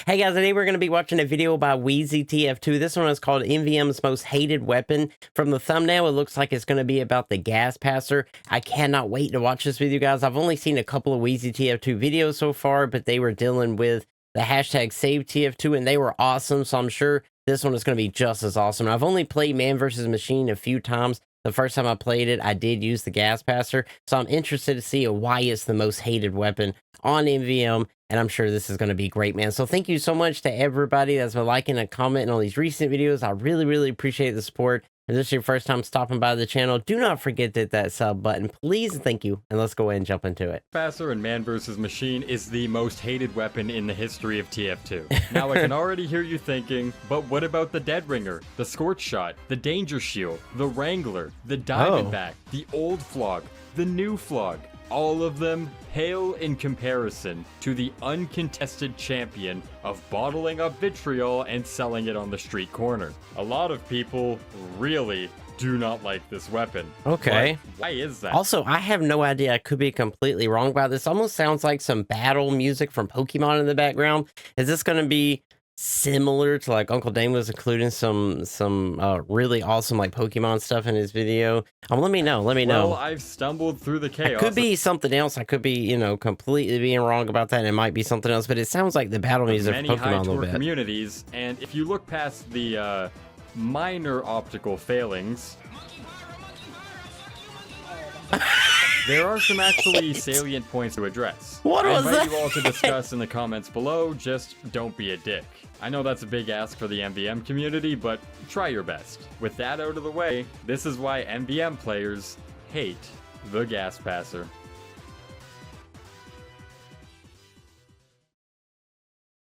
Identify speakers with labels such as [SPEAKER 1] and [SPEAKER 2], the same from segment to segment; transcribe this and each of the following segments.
[SPEAKER 1] Hey guys, today we're going to be watching a video by Wheezy TF2. This one is called MVM's Most Hated Weapon. From the thumbnail, it looks like it's going to be about the gas passer. I cannot wait to watch this with you guys. I've only seen a couple of Wheezy TF2 videos so far, but they were dealing with the hashtag Save TF2 and they were awesome, so I'm sure this one is going to be just as awesome. I've only played Man vs. Machine a few times. The first time I played it, I did use the gas passer, so I'm interested to see why it's the most hated weapon on MVM, and I'm sure this is going to be great, man. So thank you so much to everybody that's been liking and commenting on these recent videos. I really, really appreciate the support. If this is your first time stopping by the channel, do not forget to hit that sub button, please, and thank you, and let's go ahead and jump into it.
[SPEAKER 2] Passer in Man vs. Machine is the most hated weapon in the history of TF2. Now I can already hear you thinking, but what about the Dead Ringer, the Scorch Shot, the Danger Shield, the Wrangler, the Diamondback, the Old Flog, the New Flog? All of them pale in comparison to the uncontested champion of bottling up vitriol and selling it on the street corner. A lot of people really do not like this weapon.
[SPEAKER 1] Okay.
[SPEAKER 2] But why is that?
[SPEAKER 1] Also, I have no idea. I could be completely wrong about this. Almost sounds like some battle music from Pokemon in the background. Is this going to be similar to like Uncle Dane was including some really awesome like Pokemon stuff in his video? Let me know.
[SPEAKER 2] Well, I've stumbled through the chaos.
[SPEAKER 1] It could be something else. I could be, you know, completely being wrong about that. It might be something else, but it sounds like the battle music
[SPEAKER 2] many
[SPEAKER 1] for Pokemon a little bit.
[SPEAKER 2] Communities, and if you look past the minor optical failings, there are some actually salient points to address.
[SPEAKER 1] What was that?
[SPEAKER 2] I invite you all to discuss in the comments below. Just don't be a dick. I know that's a big ask for the MVM community, but try your best. With that out of the way, this is why MVM players hate the gas passer.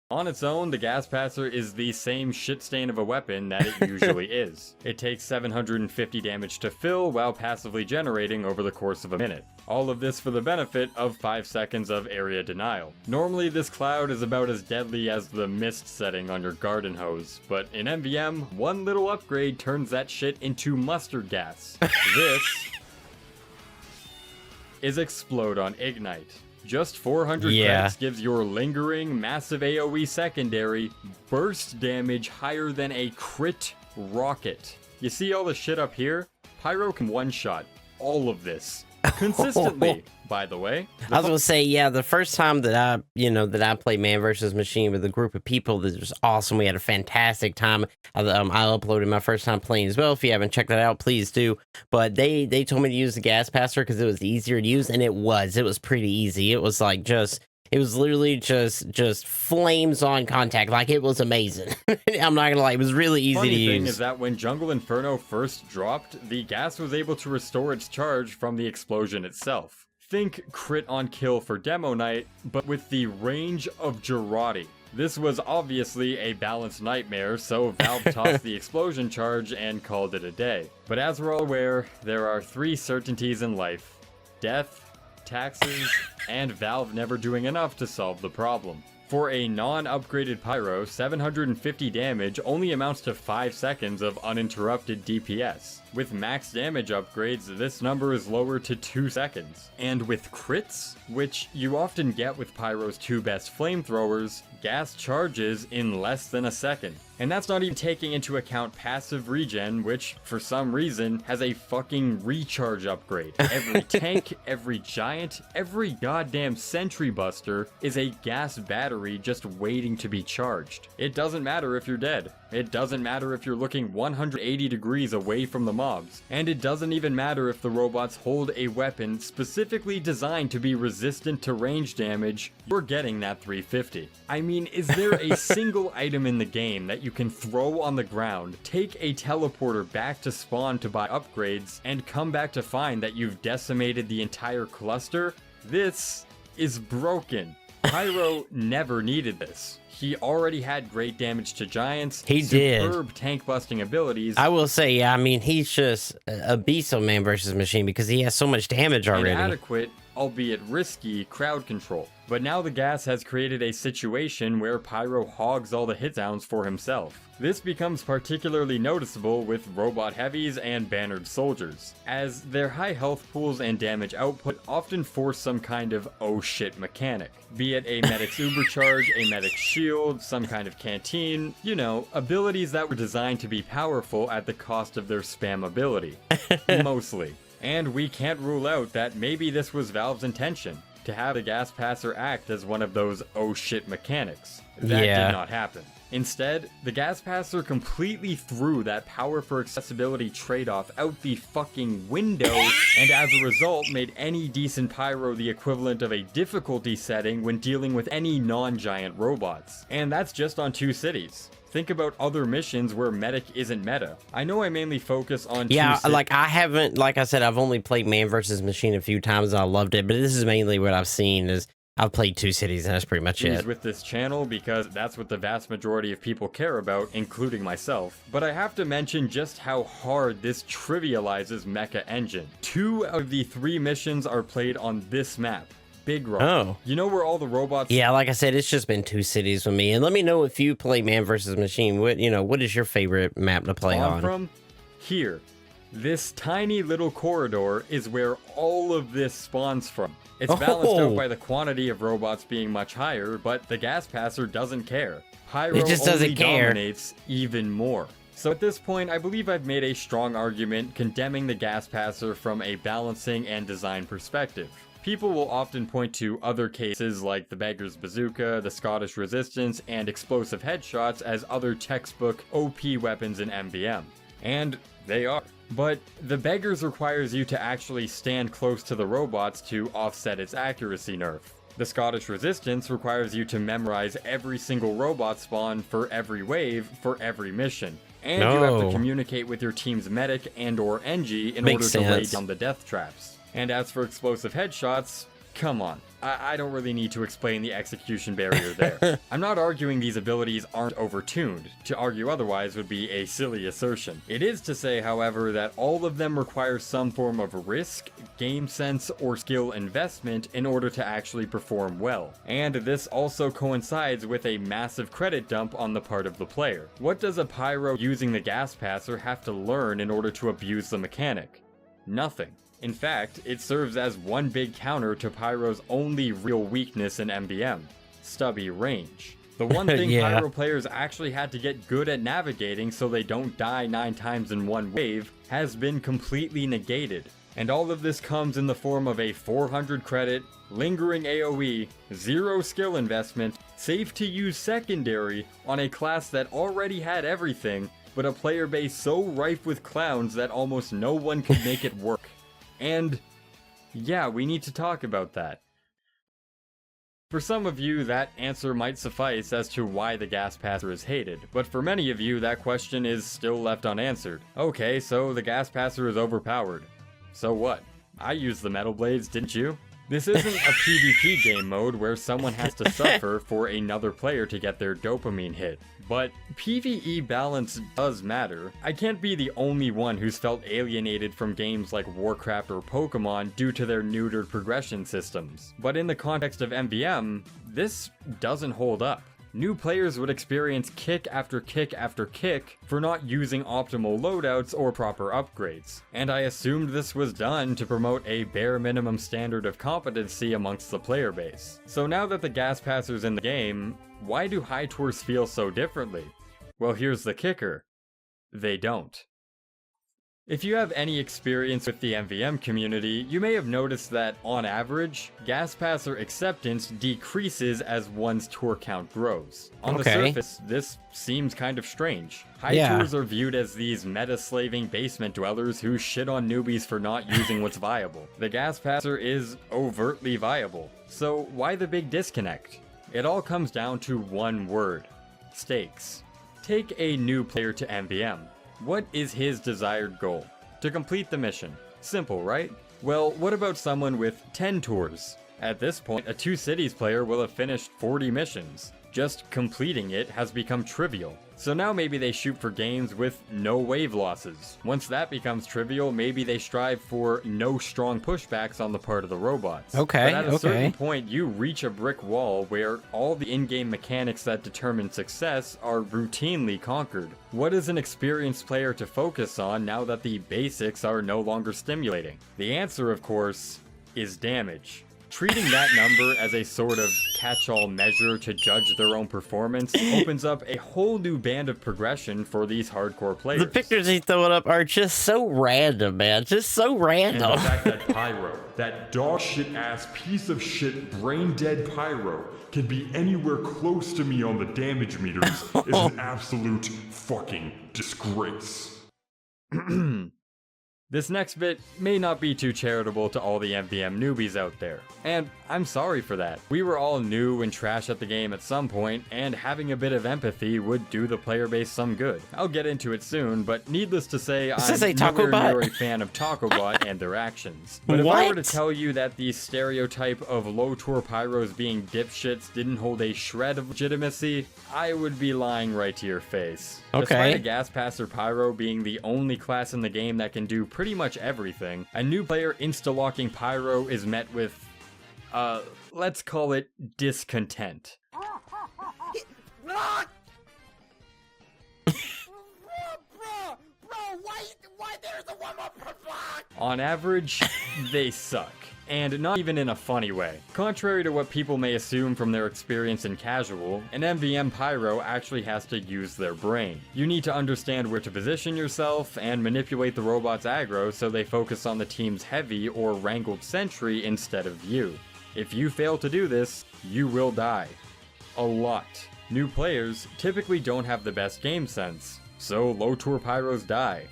[SPEAKER 2] On its own, the gas passer is the same shit stain of a weapon that it usually is. It takes 750 damage to fill while passively generating over the course of a minute. All of this for the benefit of 5 seconds of area denial. Normally this cloud is about as deadly as the mist setting on your garden hose, but in MVM, one little upgrade turns that shit into mustard gas. This is Explode on Ignite. Just 400 credits gives your lingering, massive AoE secondary burst damage higher than a crit rocket. You see all the shit up here? Pyro can one-shot all of this. Consistently, by the way.
[SPEAKER 1] I was gonna say, yeah, the first time that I played Man vs. Machine with a group of people, that was awesome. We had a fantastic time. I uploaded my first time playing as well. If you haven't checked that out, please do. But they told me to use the gas passer because it was easier to use, and it was pretty easy. It was like it was literally just flames on contact. Like, it was amazing. I'm not gonna lie, it was really easy to use.
[SPEAKER 2] Funny thing is that when Jungle Inferno first dropped, the gas was able to restore its charge from the explosion itself. Think crit on kill for demo night, but with the range of Girardi. This was obviously a balanced nightmare, so Valve tossed the explosion charge and called it a day. But as we're all aware, there are 3 certainties in life: death, taxes, and Valve never doing enough to solve the problem. For a non-upgraded Pyro, 750 damage only amounts to 5 seconds of uninterrupted DPS. With max damage upgrades, this number is lower to 2 seconds. And with crits, which you often get with Pyro's 2 best flamethrowers, gas charges in less than a second. And that's not even taking into account passive regen, which, for some reason, has a fucking recharge upgrade. Every tank, every giant, every goddamn sentry buster is a gas battery just waiting to be charged. It doesn't matter if you're dead. It doesn't matter if you're looking 180 degrees away from the mobs. And it doesn't even matter if the robots hold a weapon specifically designed to be resistant to range damage, you're getting that 350. I mean, is there a single item in the game that you can throw on the ground, take a teleporter back to spawn to buy upgrades, and come back to find that you've decimated the entire cluster? This is broken. Pyro never needed this. He already had great damage to giants.
[SPEAKER 1] He did.
[SPEAKER 2] Superb tank busting abilities.
[SPEAKER 1] I will say, yeah, I mean, he's just a beast on Man vs. Machine because he has so much damage already.
[SPEAKER 2] And adequate, albeit risky, crowd control. But now the gas has created a situation where Pyro hogs all the hit downs for himself. This becomes particularly noticeable with robot heavies and bannered soldiers, as their high health pools and damage output often force some kind of oh shit mechanic, be it a medic's uber charge, a medic's shield, shield, some kind of canteen, you know, abilities that were designed to be powerful at the cost of their spammability. Mostly. And we can't rule out that maybe this was Valve's intention, to have the gas passer act as one of those oh shit mechanics. That did not happen. Instead, the gas passer completely threw that power for accessibility trade-off out the fucking window, and as a result made any decent pyro the equivalent of a difficulty setting when dealing with any non-giant robots. And that's just on 2 cities. Think about other missions where medic isn't meta. I know I mainly focus on
[SPEAKER 1] like I haven't, like I said, I've only played Man vs. Machine a few times and I loved it, but this is mainly what I've seen is I've played 2 cities and that's pretty much it.
[SPEAKER 2] With this channel because that's what the vast majority of people care about, including myself. But I have to mention just how hard this trivializes Mecha Engine. 2 of the 3 missions are played on this map. Big Rock.
[SPEAKER 1] Oh.
[SPEAKER 2] You know where all the robots...
[SPEAKER 1] Yeah, like I said, it's just been 2 cities with me. And let me know if you play Man vs. Machine. What is your favorite map to play on?
[SPEAKER 2] From here. This tiny little corridor is where all of this spawns from. It's balanced out by the quantity of robots being much higher, but the gas passer doesn't care. Pyro
[SPEAKER 1] it just doesn't
[SPEAKER 2] only
[SPEAKER 1] care.
[SPEAKER 2] Dominates even more. So at this point, I believe I've made a strong argument condemning the gas passer from a balancing and design perspective. People will often point to other cases like the Beggar's Bazooka, the Scottish Resistance, and explosive headshots as other textbook OP weapons in MVM. And they are. But the Beggars requires you to actually stand close to the robots to offset its accuracy nerf. The Scottish Resistance requires you to memorize every single robot spawn for every wave for every mission. And you have to communicate with your team's medic and or NG in order to lay down the death traps. And as for explosive headshots, come on. I don't really need to explain the execution barrier there. I'm not arguing these abilities aren't overtuned. To argue otherwise would be a silly assertion. It is to say, however, that all of them require some form of risk, game sense, or skill investment in order to actually perform well. And this also coincides with a massive credit dump on the part of the player. What does a pyro using the gas passer have to learn in order to abuse the mechanic? Nothing. In fact, it serves as one big counter to Pyro's only real weakness in MVM, stubby range. The one thing Pyro players actually had to get good at navigating so they don't die 9 times in one wave has been completely negated. And all of this comes in the form of a 400 credit, lingering AoE, 0 skill investment, safe to use secondary on a class that already had everything, but a player base so rife with clowns that almost no one could make it work. And yeah, we need to talk about that. For some of you, that answer might suffice as to why the gas passer is hated, but for many of you, that question is still left unanswered. Okay, so the gas passer is overpowered. So what? I used the metal blades, didn't you? This isn't a PvP game mode where someone has to suffer for another player to get their dopamine hit. But PvE balance does matter. I can't be the only one who's felt alienated from games like Warcraft or Pokemon due to their neutered progression systems. But in the context of MVM, this doesn't hold up. New players would experience kick after kick after kick for not using optimal loadouts or proper upgrades. And I assumed this was done to promote a bare minimum standard of competency amongst the player base. So now that the gas passer's in the game, why do high tours feel so differently? Well, here's the kicker. They don't. If you have any experience with the MVM community, you may have noticed that, on average, gas passer acceptance decreases as one's tour count grows. On the surface, this seems kind of strange. High tours are viewed as these meta-slaving basement dwellers who shit on newbies for not using what's viable. The gas passer is overtly viable. So why the big disconnect? It all comes down to one word: stakes. Take a new player to MVM. What is his desired goal? To complete the mission. Simple, right? Well, what about someone with 10 tours? At this point, a 2 cities player will have finished 40 missions. Just completing it has become trivial. So now maybe they shoot for games with no wave losses. Once that becomes trivial, maybe they strive for no strong pushbacks on the part of the robots. But at a certain point, you reach a brick wall where all the in-game mechanics that determine success are routinely conquered. What is an experienced player to focus on now that the basics are no longer stimulating? The answer, of course, is damage. Treating that number as a sort of catch-all measure to judge their own performance opens up a whole new band of progression for these hardcore players.
[SPEAKER 1] The pictures he's throwing up are just so random, man. Just so random.
[SPEAKER 3] And the fact that Pyro, that dog shit ass piece of shit brain dead Pyro, can be anywhere close to me on the damage meters is an absolute fucking disgrace.
[SPEAKER 2] This next bit may not be too charitable to all the MVM newbies out there, and I'm sorry for that. We were all new and trash at the game at some point, and having a bit of empathy would do the player base some good. I'll get into it soon, but needless to say, I'm nowhere near a fan of TacoBot and their actions. But if I were to tell you that the stereotype of low tour pyros being dipshits didn't hold a shred of legitimacy, I would be lying right to your face.
[SPEAKER 1] Okay.
[SPEAKER 2] Despite a gas passer pyro being the only class in the game that can do pretty much everything, a new player insta-locking pyro is met with, let's call it discontent. On average, they suck. And not even in a funny way. Contrary to what people may assume from their experience in casual, an MVM Pyro actually has to use their brain. You need to understand where to position yourself and manipulate the robot's aggro so they focus on the team's heavy or wrangled sentry instead of you. If you fail to do this, you will die. A lot. New players typically don't have the best game sense, so low tour Pyros die.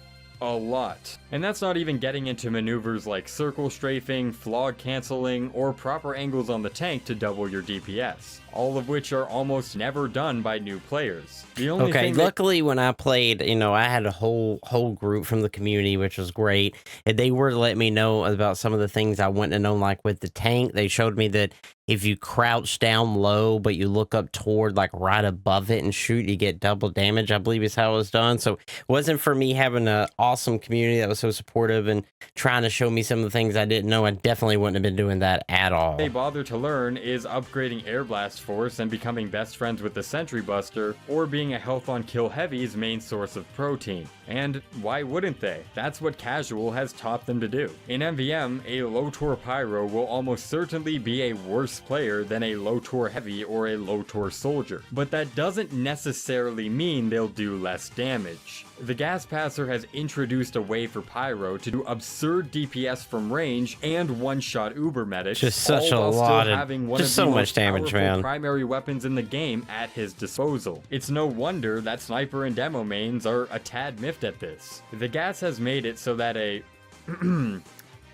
[SPEAKER 2] A lot. And that's not even getting into maneuvers like circle strafing, flog canceling, or proper angles on the tank to double your DPS, all of which are almost never done by new players. The only thing
[SPEAKER 1] luckily when I played, you know, I had a whole group from the community, which was great, and they were letting me know about some of the things I wouldn't have known, like with the tank. They showed me that if you crouch down low, but you look up toward, like, right above it and shoot, you get double damage, I believe is how it was done. So it wasn't for me having an awesome community that was so supportive and trying to show me some of the things I didn't know. I definitely wouldn't have been doing that at all.
[SPEAKER 2] They bother to learn is upgrading Air Blast Force and becoming best friends with the Sentry Buster, or being a health on kill heavy's main source of protein. And why wouldn't they? That's what casual has taught them to do. In MVM, a low tour pyro will almost certainly be a worse player than a low tour heavy or a low tour soldier, but that doesn't necessarily mean they'll do less damage. The gas passer has introduced a way for pyro to do absurd DPS from range and one-shot uber medics,
[SPEAKER 1] just such
[SPEAKER 2] all
[SPEAKER 1] a
[SPEAKER 2] while
[SPEAKER 1] lot
[SPEAKER 2] still
[SPEAKER 1] of
[SPEAKER 2] having one
[SPEAKER 1] just
[SPEAKER 2] of
[SPEAKER 1] so
[SPEAKER 2] the
[SPEAKER 1] much
[SPEAKER 2] most
[SPEAKER 1] damage,
[SPEAKER 2] powerful
[SPEAKER 1] man.
[SPEAKER 2] primary weapons in the game at his disposal. It's no wonder that sniper and demo mains are a tad miffed at this. The gas has made it so that a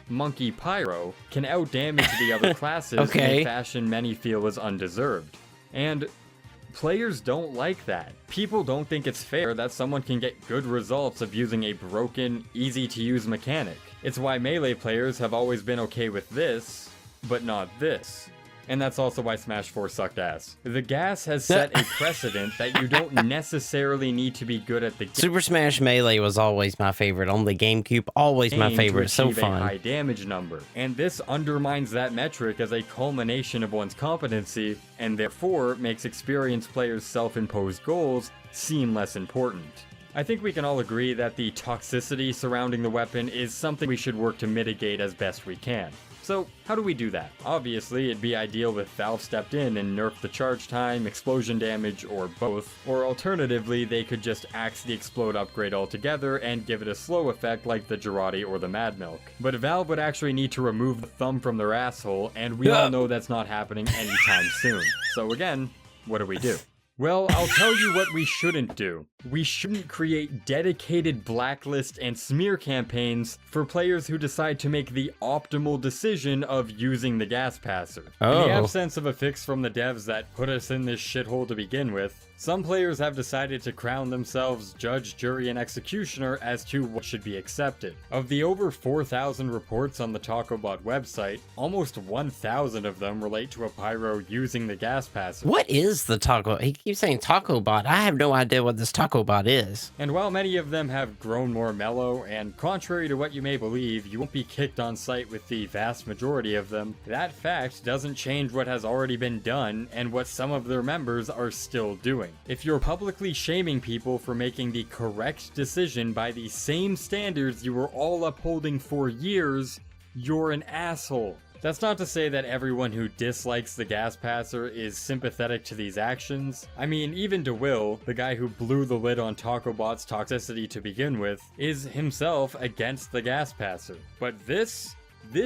[SPEAKER 2] monkey pyro can outdamage the other classes in a fashion many feel is undeserved. And players don't like that. People don't think it's fair that someone can get good results of using a broken, easy-to-use mechanic. It's why melee players have always been okay with this, but not this. And that's also why Smash 4 sucked ass. The gas has set a precedent that you don't necessarily need to be good at the game.
[SPEAKER 1] Super Smash Melee was always my favorite on the GameCube. Always my favorite. So fun.
[SPEAKER 2] A high damage number. And this undermines that metric as a culmination of one's competency, and therefore makes experienced players' self-imposed goals seem less important. I think we can all agree that the toxicity surrounding the weapon is something we should work to mitigate as best we can. So, how do we do that? Obviously, it'd be ideal if Valve stepped in and nerfed the charge time, explosion damage, or both. Or alternatively, they could just axe the explode upgrade altogether and give it a slow effect like the Girardi or the Mad Milk. But Valve would actually need to remove the thumb from their asshole, and we all know that's not happening anytime soon. So again, what do we do? Well, I'll tell you what we shouldn't do. We shouldn't create dedicated blacklist and smear campaigns for players who decide to make the optimal decision of using the gas passer. In the absence of a fix from the devs that put us in this shithole to begin with, some players have decided to crown themselves judge, jury, and executioner as to what should be accepted. Of the over 4,000 reports on the TacoBot website, almost 1,000 of them relate to a pyro using the gas passer.
[SPEAKER 1] What is the Taco? He keeps saying TacoBot. I have no idea what this TacoBot is.
[SPEAKER 2] And while many of them have grown more mellow, and contrary to what you may believe, you won't be kicked on sight with the vast majority of them, that fact doesn't change what has already been done and what some of their members are still doing. If you're publicly shaming people for making the correct decision by the same standards you were all upholding for years, you're an asshole. That's not to say that everyone who dislikes the gas passer is sympathetic to these actions. I mean, even DeWill, the guy who blew the lid on TacoBot's toxicity to begin with, is himself against the gas passer. But this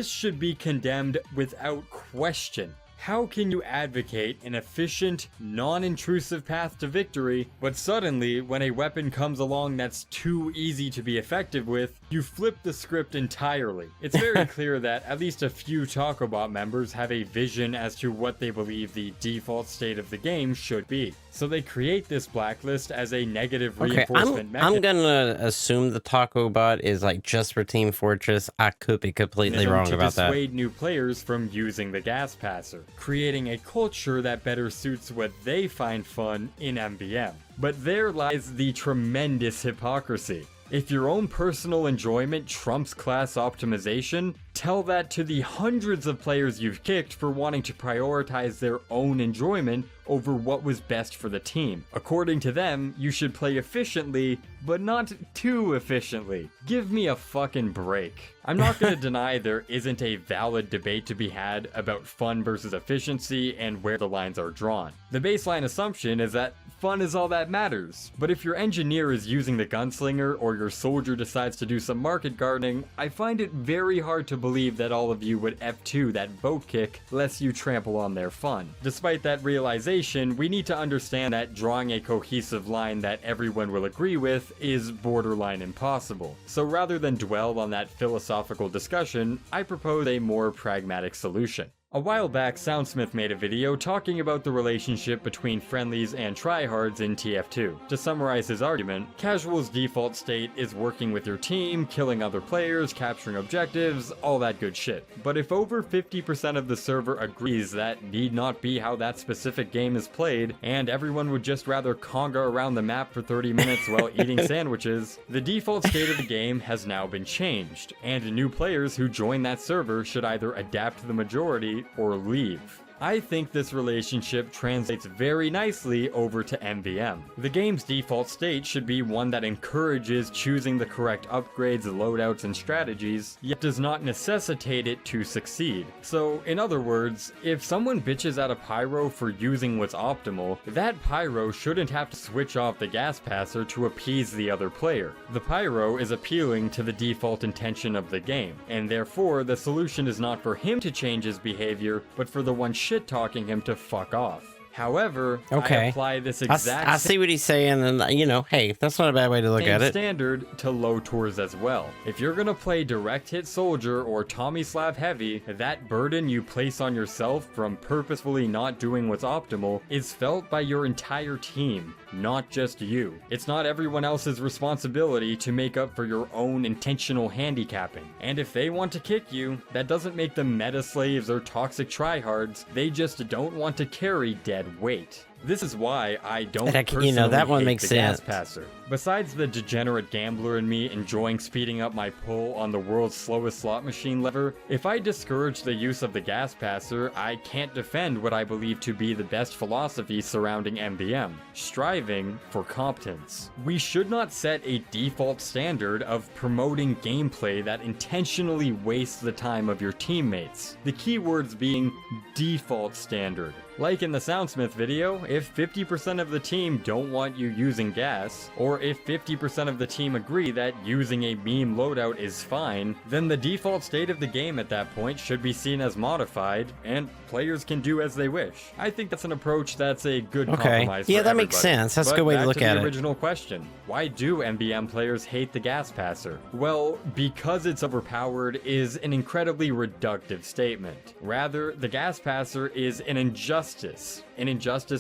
[SPEAKER 2] should be condemned without question. How can you advocate an efficient, non-intrusive path to victory, but suddenly, when a weapon comes along that's too easy to be effective with, you flip the script entirely? It's very clear that at least a few TacoBot members have a vision as to what they believe the default state of the game should be. So they create this blacklist as a negative reinforcement mechanism.
[SPEAKER 1] I'm gonna assume the TacoBot is like just for Team Fortress. I could be completely wrong about that.
[SPEAKER 2] To dissuade new players from using the gas passer, creating a culture that better suits what they find fun in MVM. But there lies the tremendous hypocrisy. If your own personal enjoyment trumps class optimization, tell that to the hundreds of players you've kicked for wanting to prioritize their own enjoyment over what was best for the team. According to them, you should play efficiently, but not too efficiently. Give me a fucking break. I'm not gonna deny there isn't a valid debate to be had about fun versus efficiency and where the lines are drawn. The baseline assumption is that fun is all that matters, but if your engineer is using the gunslinger or your soldier decides to do some market gardening, I find it very hard to believe that all of you would F2 that boat kick lest you trample on their fun. Despite that realization, we need to understand that drawing a cohesive line that everyone will agree with is borderline impossible. So rather than dwell on that philosophical discussion, I propose a more pragmatic solution. A while back, Soundsmith made a video talking about the relationship between friendlies and tryhards in TF2. To summarize his argument, casual's default state is working with your team, killing other players, capturing objectives, all that good shit. But if over 50% of the server agrees that need not be how that specific game is played, and everyone would just rather conga around the map for 30 minutes while eating sandwiches, the default state of the game has now been changed, and new players who join that server should either adapt to the majority or leave. I think this relationship translates very nicely over to MVM. The game's default state should be one that encourages choosing the correct upgrades, loadouts, and strategies, yet does not necessitate it to succeed. So, in other words, if someone bitches at a pyro for using what's optimal, that pyro shouldn't have to switch off the gas passer to appease the other player. The pyro is appealing to the default intention of the game, and therefore the solution is not for him to change his behavior, but for the one shit-talking him to fuck off. However, I apply this exact
[SPEAKER 1] I see what he's saying, and you know, hey, that's not a bad way to look at it.
[SPEAKER 2] Standard to low tours as well. If you're gonna play direct hit soldier or Tomislav heavy, that burden you place on yourself from purposefully not doing what's optimal is felt by your entire team, not just you. It's not everyone else's responsibility to make up for your own intentional handicapping. And if they want to kick you, that doesn't make them meta slaves or toxic tryhards. They just don't want to carry dead weight. This is why I don't personally
[SPEAKER 1] that one
[SPEAKER 2] hate
[SPEAKER 1] makes
[SPEAKER 2] the
[SPEAKER 1] sense.
[SPEAKER 2] gas passer. Besides the degenerate gambler in me enjoying speeding up my pull on the world's slowest slot machine lever, if I discourage the use of the gas passer, I can't defend what I believe to be the best philosophy surrounding MVM, striving for competence. We should not set a default standard of promoting gameplay that intentionally wastes the time of your teammates. The keywords being default standard. Like in the Soundsmith video, if 50% of the team don't want you using gas, or if 50% of the team agree that using a meme loadout is fine, then the default state of the game at that point should be seen as modified, and players can do as they wish. I think that's an approach that's a good compromise for
[SPEAKER 1] that makes
[SPEAKER 2] everybody.
[SPEAKER 1] sense. That's a good way to look at it.
[SPEAKER 2] The original question, why do MVM players hate the gas passer? Well, because it's overpowered is an incredibly reductive statement. Rather, the gas passer is an injustice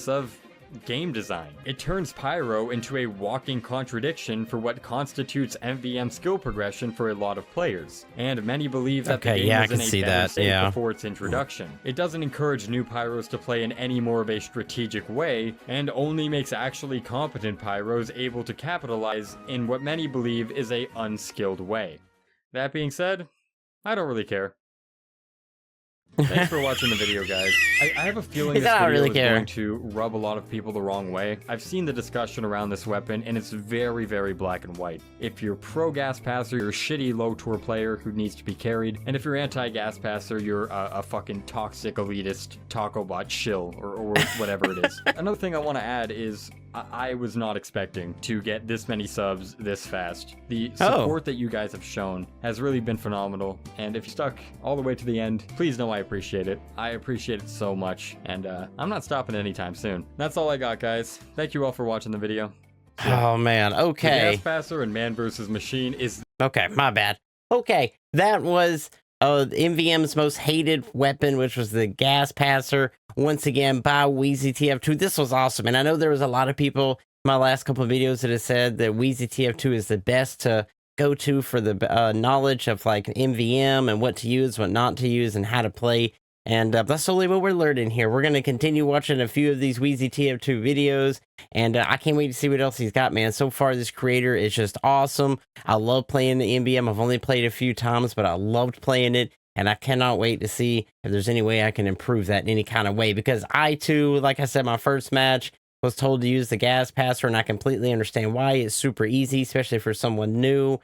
[SPEAKER 2] of game design. It turns Pyro into a walking contradiction for what constitutes MVM skill progression for a lot of players, and many believe that the game was in a better state before its introduction. It doesn't encourage new Pyros to play in any more of a strategic way, and only makes actually competent Pyros able to capitalize in what many believe is a unskilled way. That being said, I don't really care. Thanks for watching the video, guys. I have a feeling
[SPEAKER 1] He
[SPEAKER 2] this
[SPEAKER 1] said, "I don't
[SPEAKER 2] video
[SPEAKER 1] really
[SPEAKER 2] is
[SPEAKER 1] care."
[SPEAKER 2] going to rub a lot of people the wrong way. I've seen the discussion around this weapon, and it's very, very black and white. If you're pro-gas passer, you're a shitty low-tour player who needs to be carried, and if you're anti-gas passer, you're a fucking toxic elitist taco bot shill, or whatever it is. Another thing I want to add is I was not expecting to get this many subs this fast. The support that you guys have shown has really been phenomenal, and if you stuck all the way to the end, please know I appreciate it. I appreciate it so much, and I'm not stopping anytime soon. That's all I got, guys. Thank you all for watching the video.
[SPEAKER 1] Oh man,
[SPEAKER 2] The
[SPEAKER 1] okay.
[SPEAKER 2] Gas Passer and Man vs. Machine is...
[SPEAKER 1] Okay, my bad. Okay, that was MVM's most hated weapon, which was the gas passer. Once again, by Wheezy TF2. This was awesome, and I know there was a lot of people in my last couple of videos that have said that Wheezy TF2 is the best to go to for the knowledge of like MVM and what to use, what not to use, and how to play. And that's totally what we're learning here. We're going to continue watching a few of these Wheezy TF2 videos, and I can't wait to see what else he's got, man. So far, this creator is just awesome. I love playing the MVM. I've only played a few times, but I loved playing it, and I cannot wait to see if there's any way I can improve that in any kind of way, because I, too, like I said, my first match was told to use the gas passer, and I completely understand why. It's super easy, especially for someone new.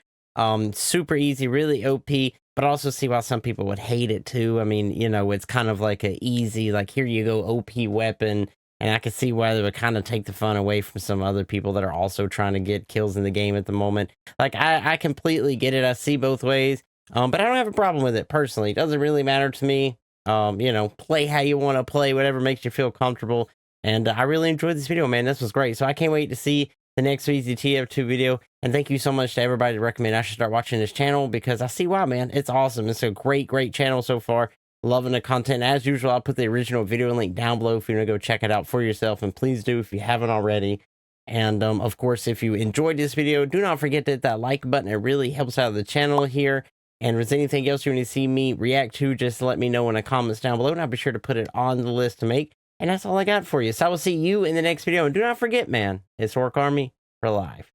[SPEAKER 1] Super easy, really OP. But I also see why some people would hate it too. I mean, you know, it's kind of like a easy, like, here you go, OP weapon. And I can see why they would kind of take the fun away from some other people that are also trying to get kills in the game at the moment. Like, I completely get it. I see both ways. But I don't have a problem with it personally. It doesn't really matter to me. You know, play how you want to play, whatever makes you feel comfortable. And I really enjoyed this video, man. This was great. So I can't wait to see the next Wheezy TF2 video. And thank you so much to everybody that recommend I should start watching this channel, because I see why, man. It's awesome. It's a great, great channel so far. Loving the content. As usual, I'll put the original video link down below if you want to go check it out for yourself. And please do if you haven't already. And of course, if you enjoyed this video, do not forget to hit that like button. It really helps out the channel here. And if there's anything else you want to see me react to, just let me know in the comments down below, and I'll be sure to put it on the list to make. And that's all I got for you. So I will see you in the next video. And do not forget, man, it's Orc Army for life.